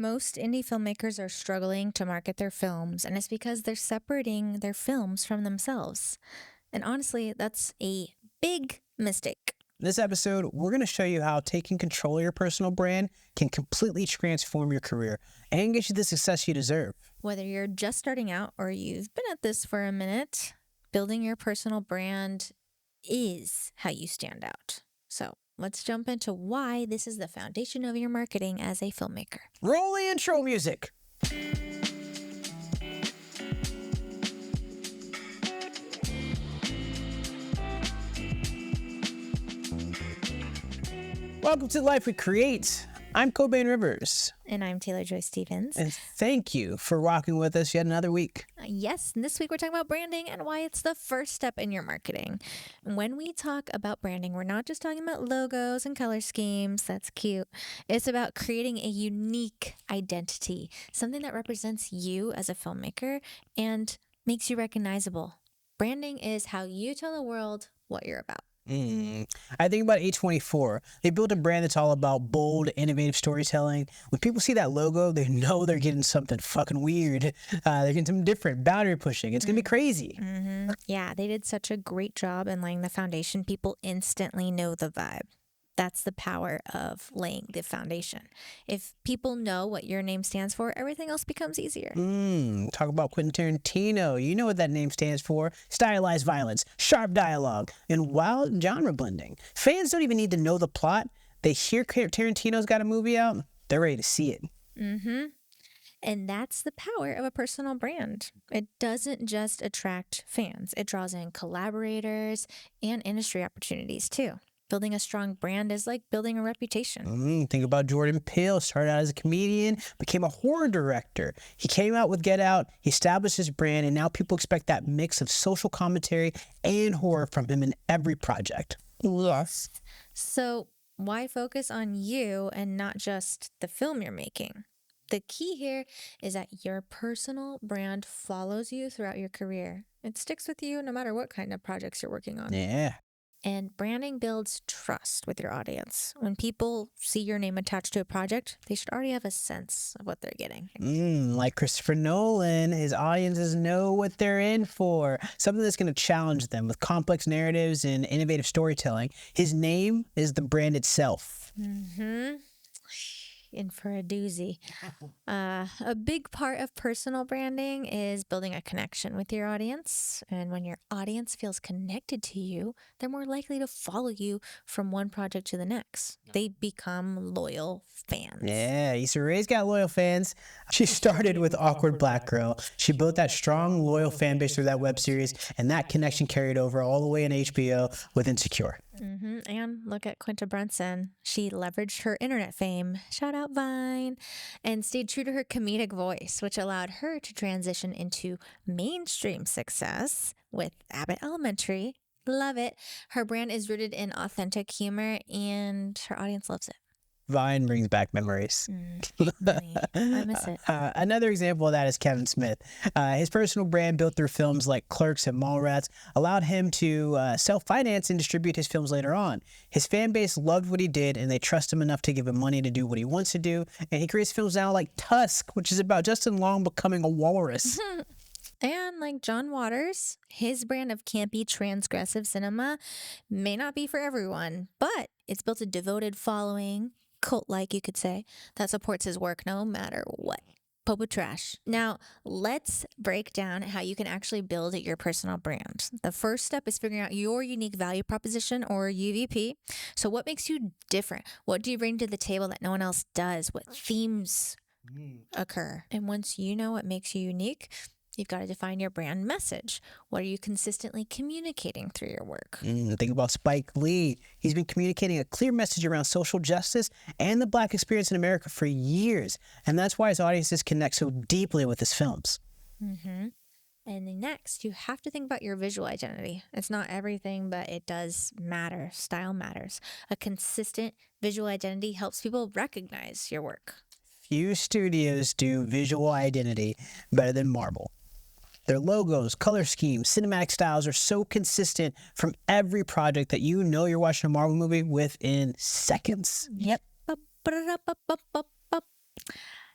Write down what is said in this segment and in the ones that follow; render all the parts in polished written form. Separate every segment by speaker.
Speaker 1: Most indie filmmakers are struggling to market their films, and it's because they're separating their films from themselves. And honestly, that's a big mistake.
Speaker 2: In this episode, we're going to show you how taking control of your personal brand can completely transform your career and get you the success you deserve.
Speaker 1: Whether you're just starting out or you've been at this for a minute, building your personal brand is how you stand out. So let's jump into why this is the foundation of your marketing as a filmmaker.
Speaker 2: Roll the intro music. Welcome to Life We Create. I'm Cobain Rivers.
Speaker 1: And I'm Taylor Joy Stevens.
Speaker 2: And thank you for rocking with us yet another week.
Speaker 1: Yes, and this week we're talking about branding and why it's the first step in your marketing. When we talk about branding, we're not just talking about logos and color schemes. That's cute. It's about creating a unique identity, something that represents you as a filmmaker and makes you recognizable. Branding is how you tell the world what you're about.
Speaker 2: I think about A24. They built a brand that's all about bold, innovative storytelling. When people see that logo, they know they're getting something fucking weird. They're getting something different, boundary pushing. It's going to be crazy.
Speaker 1: Yeah, they did such a great job in laying the foundation. People instantly know the vibe. That's the power of laying the foundation. If people know what your name stands for, everything else becomes easier.
Speaker 2: Talk about Quentin Tarantino. You know what that name stands for. Stylized violence, sharp dialogue, and wild genre blending. Fans don't even need to know the plot. They hear Tarantino's got a movie out, they're ready to see it.
Speaker 1: And that's the power of a personal brand. It doesn't just attract fans. It draws in collaborators and industry opportunities too. Building a strong brand is like building a reputation.
Speaker 2: Think about Jordan Peele. Started out as a comedian, became a horror director. He came out with Get Out, he established his brand, and now people expect that mix of social commentary and horror from him in every project.
Speaker 1: Yes. So why focus on you and not just the film you're making? The key here is that your personal brand follows you throughout your career. It sticks with you no matter what kind of projects you're working on.
Speaker 2: Yeah.
Speaker 1: And branding builds trust with your audience. When people see your name attached to a project, they should already have a sense of what they're getting.
Speaker 2: Like Christopher Nolan, his audiences know what they're in for. Something that's going to challenge them with complex narratives and innovative storytelling. His name is the brand itself.
Speaker 1: In for a doozy. A big part of personal branding is building a connection with your audience. And when your audience feels connected to you, they're more likely to follow you from one project to the next. They become loyal fans.
Speaker 2: Yeah, Issa Rae's got loyal fans. She started with Awkward Black Girl. She built that strong, loyal fan base through that web series, and that connection carried over all the way in HBO with Insecure.
Speaker 1: And look at Quinta Brunson. She leveraged her internet fame, shout out Vine, and stayed true to her comedic voice, which allowed her to transition into mainstream success with Abbott Elementary. Love it. Her brand is rooted in authentic humor, and her audience loves it.
Speaker 2: Vine brings back memories.
Speaker 1: I miss it.
Speaker 2: Another example of that is Kevin Smith. His personal brand built through films like Clerks and Mallrats allowed him to self-finance and distribute his films later on. His fan base loved what he did, and they trust him enough to give him money to do what he wants to do. And he creates films now like Tusk, which is about Justin Long becoming a walrus.
Speaker 1: And like John Waters, his brand of campy transgressive cinema may not be for everyone, but it's built a devoted following, cult-like you could say, that supports his work no matter what. Popo Trash. Now, let's break down how you can actually build your personal brand. The first step is figuring out your unique value proposition or UVP. So what makes you different? What do you bring to the table that no one else does? What themes occur? And once you know what makes you unique, you've got to define your brand message. What are you consistently communicating through your work?
Speaker 2: Think about Spike Lee. He's been communicating a clear message around social justice and the Black experience in America for years. And that's why his audiences connect so deeply with his films.
Speaker 1: And then next, you have to think about your visual identity. It's not everything, but it does matter. Style matters. A consistent visual identity helps people recognize your work.
Speaker 2: Few studios do visual identity better than Marvel. Their logos, color schemes, cinematic styles are so consistent from every project that you know you're watching a Marvel movie within seconds.
Speaker 1: Yep.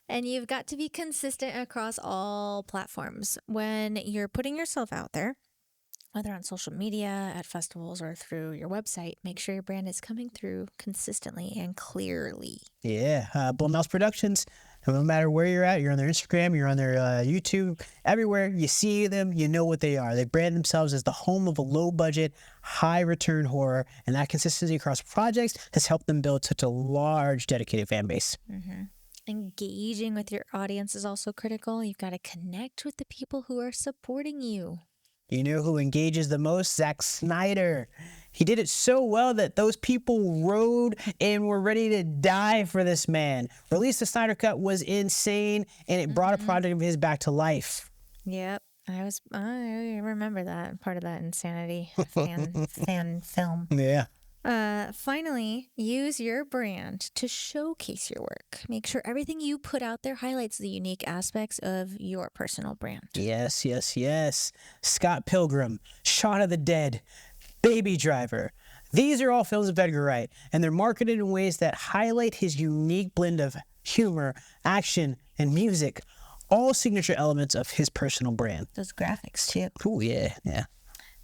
Speaker 1: And you've got to be consistent across all platforms. When you're putting yourself out there, whether on social media, at festivals, or through your website, make sure your brand is coming through consistently and clearly.
Speaker 2: Yeah, Blumhouse Productions. No matter where you're at, you're on their Instagram, you're on their YouTube, everywhere you see them, you know what they are. They brand themselves as the home of a low-budget, high-return horror, and that consistency across projects has helped them build such a large, dedicated fan base.
Speaker 1: Engaging with your audience is also critical. You've got to connect with the people who are supporting you.
Speaker 2: You know who engages the most? Zack Snyder. He did it so well that those people rode and were ready to die for this man. Release the Snyder Cut was insane, and it brought a project of his back to life.
Speaker 1: Yep. I remember that part of that insanity fan film.
Speaker 2: Yeah.
Speaker 1: Finally, use your brand to showcase your work. Make sure everything you put out there highlights the unique aspects of your personal brand.
Speaker 2: Yes, yes, yes. Scott Pilgrim, Shaun of the Dead, Baby Driver. These are all films of Edgar Wright, and they're marketed in ways that highlight his unique blend of humor, action, and music, all signature elements of his personal brand.
Speaker 1: Those graphics, too.
Speaker 2: Oh, yeah, yeah.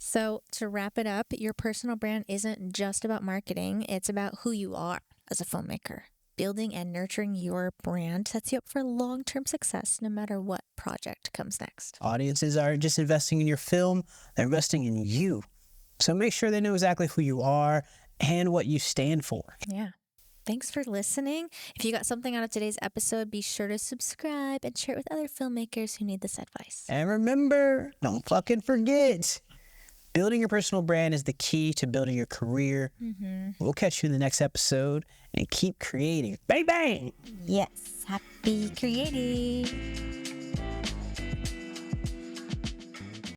Speaker 1: So, to wrap it up, your personal brand isn't just about marketing, it's about who you are as a filmmaker. Building and nurturing your brand sets you up for long-term success no matter what project comes next.
Speaker 2: Audiences aren't just investing in your film, they're investing in you. So make sure they know exactly who you are and what you stand for.
Speaker 1: Yeah. Thanks for listening. If you got something out of today's episode, be sure to subscribe and share it with other filmmakers who need this advice.
Speaker 2: And remember, don't fucking forget, building your personal brand is the key to building your career. We'll catch you in the next episode and keep creating. Bang, bang!
Speaker 1: Yes, happy creating.